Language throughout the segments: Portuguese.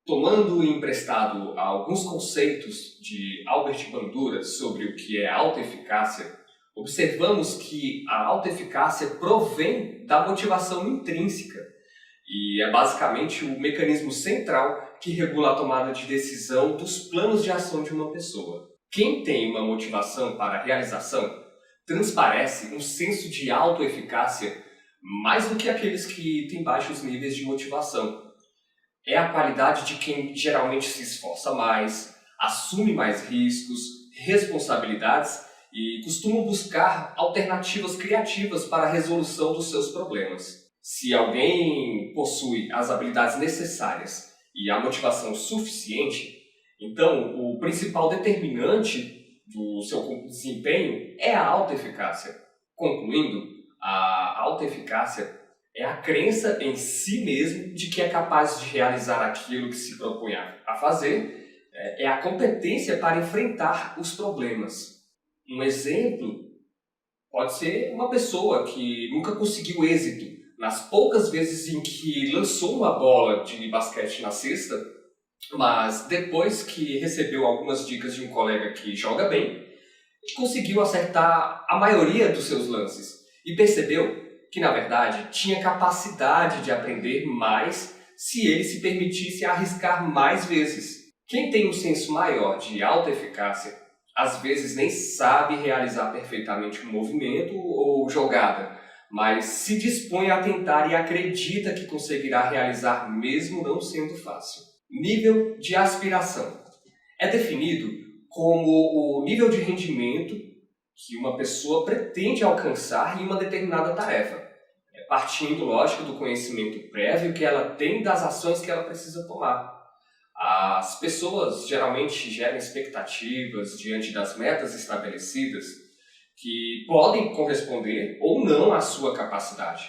Tomando emprestado alguns conceitos de Albert Bandura sobre o que é autoeficácia, observamos que a autoeficácia provém da motivação intrínseca e é basicamente o mecanismo central que regula a tomada de decisão dos planos de ação de uma pessoa. Quem tem uma motivação para a realização transparece um senso de autoeficácia mais do que aqueles que têm baixos níveis de motivação. É a qualidade de quem geralmente se esforça mais, assume mais riscos, responsabilidades e costuma buscar alternativas criativas para a resolução dos seus problemas. Se alguém possui as habilidades necessárias e a motivação suficiente, então o principal determinante do seu desempenho é a autoeficácia. Concluindo, a autoeficácia é a crença em si mesmo de que é capaz de realizar aquilo que se propõe a fazer, é a competência para enfrentar os problemas. Um exemplo pode ser uma pessoa que nunca conseguiu êxito nas poucas vezes em que lançou uma bola de basquete na cesta, mas depois que recebeu algumas dicas de um colega que joga bem, conseguiu acertar a maioria dos seus lances e percebeu que, na verdade, tinha capacidade de aprender mais se ele se permitisse arriscar mais vezes. Quem tem um senso maior de autoeficácia, às vezes nem sabe realizar perfeitamente um movimento ou jogada, mas se dispõe a tentar e acredita que conseguirá realizar mesmo não sendo fácil. Nível de aspiração é definido como o nível de rendimento que uma pessoa pretende alcançar em uma determinada tarefa, partindo, lógico, do conhecimento prévio que ela tem das ações que ela precisa tomar. As pessoas geralmente geram expectativas diante das metas estabelecidas que podem corresponder ou não à sua capacidade.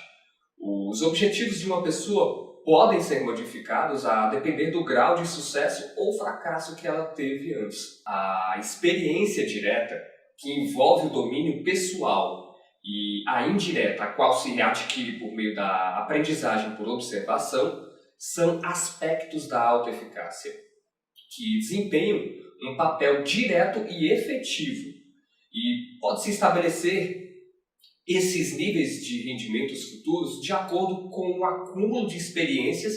Os objetivos de uma pessoa podem ser modificados a depender do grau de sucesso ou fracasso que ela teve antes. A experiência direta, que envolve o domínio pessoal, e a indireta, a qual se adquire por meio da aprendizagem por observação, são aspectos da autoeficácia, que desempenham um papel direto e efetivo. E pode-se estabelecer esses níveis de rendimentos futuros de acordo com o acúmulo de experiências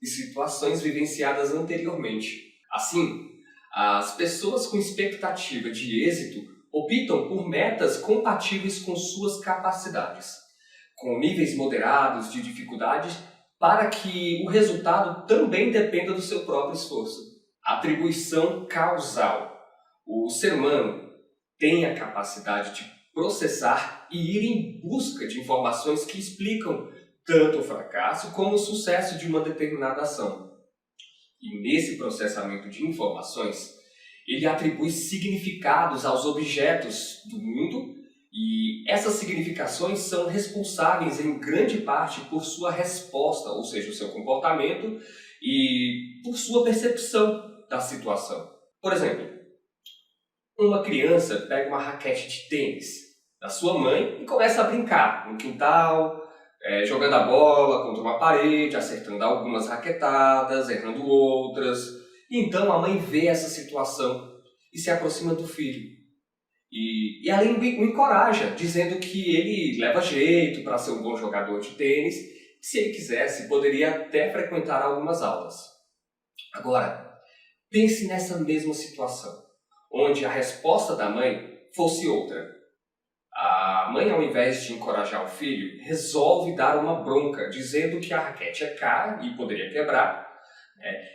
e situações vivenciadas anteriormente. Assim, as pessoas com expectativa de êxito optam por metas compatíveis com suas capacidades, com níveis moderados de dificuldades, para que o resultado também dependa do seu próprio esforço. Atribuição causal. O ser humano tem a capacidade de processar e ir em busca de informações que explicam tanto o fracasso como o sucesso de uma determinada ação. E nesse processamento de informações, ele atribui significados aos objetos do mundo e essas significações são responsáveis em grande parte por sua resposta, ou seja, o seu comportamento e por sua percepção da situação. Por exemplo, uma criança pega uma raquete de tênis da sua mãe e começa a brincar no quintal, jogando a bola contra uma parede, acertando algumas raquetadas, errando outras. Então a mãe vê essa situação e se aproxima do filho. E ela o encoraja, dizendo que ele leva jeito para ser um bom jogador de tênis. Se ele quisesse, poderia até frequentar algumas aulas. Agora, pense nessa mesma situação, onde a resposta da mãe fosse outra. A mãe, ao invés de encorajar o filho, resolve dar uma bronca, dizendo que a raquete é cara e poderia quebrar,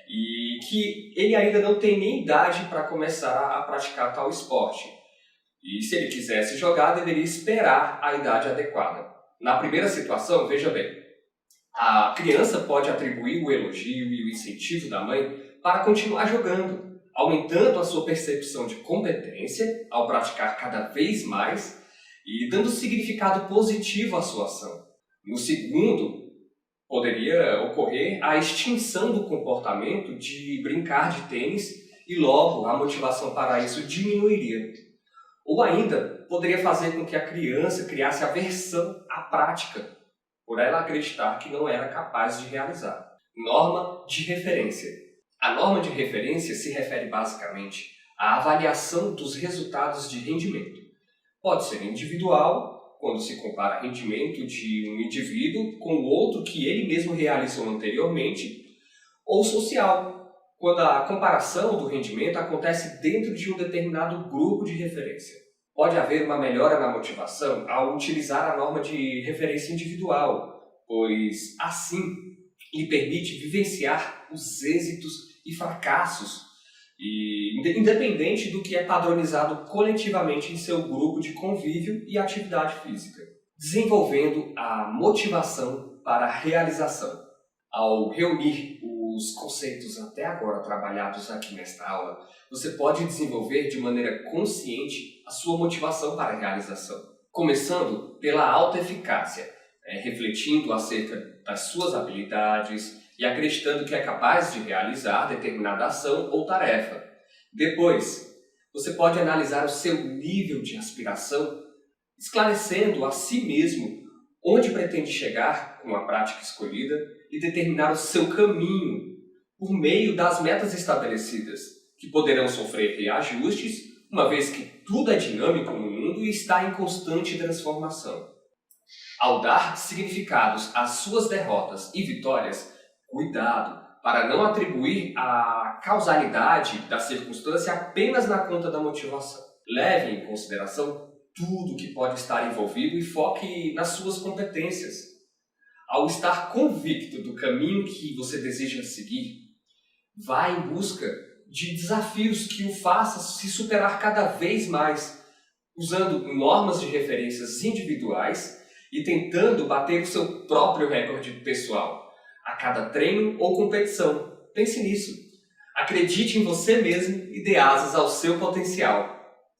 e que ele ainda não tem nem idade para começar a praticar tal esporte. E se ele quisesse jogar, deveria esperar a idade adequada. Na primeira situação, veja bem, a criança pode atribuir o elogio e o incentivo da mãe para continuar jogando, aumentando a sua percepção de competência ao praticar cada vez mais e dando significado positivo à sua ação. No segundo, poderia ocorrer a extinção do comportamento de brincar de tênis e logo a motivação para isso diminuiria. Ou ainda, poderia fazer com que a criança criasse aversão à prática, por ela acreditar que não era capaz de realizar. Norma de referência. A norma de referência se refere basicamente à avaliação dos resultados de rendimento. Pode ser individual, quando se compara rendimento de um indivíduo com o outro que ele mesmo realizou anteriormente, ou social, quando a comparação do rendimento acontece dentro de um determinado grupo de referência. Pode haver uma melhora na motivação ao utilizar a norma de referência individual, pois assim lhe permite vivenciar os êxitos e fracassos, independente do que é padronizado coletivamente em seu grupo de convívio e atividade física, desenvolvendo a motivação para a realização. Ao reunir os conceitos até agora trabalhados aqui nesta aula, você pode desenvolver de maneira consciente a sua motivação para a realização, começando pela autoeficácia, refletindo acerca das suas habilidades e acreditando que é capaz de realizar determinada ação ou tarefa. Depois, você pode analisar o seu nível de aspiração, esclarecendo a si mesmo onde pretende chegar com a prática escolhida e determinar o seu caminho por meio das metas estabelecidas, que poderão sofrer reajustes, uma vez que tudo é dinâmico no mundo e está em constante transformação. Ao dar significados às suas derrotas e vitórias, cuidado para não atribuir a causalidade da circunstância apenas na conta da motivação. Leve em consideração tudo que pode estar envolvido e foque nas suas competências. Ao estar convicto do caminho que você deseja seguir, vá em busca de desafios que o façam se superar cada vez mais, usando normas de referências individuais e tentando bater o seu próprio recorde pessoal a cada treino ou competição. Pense nisso. Acredite em você mesmo e dê asas ao seu potencial.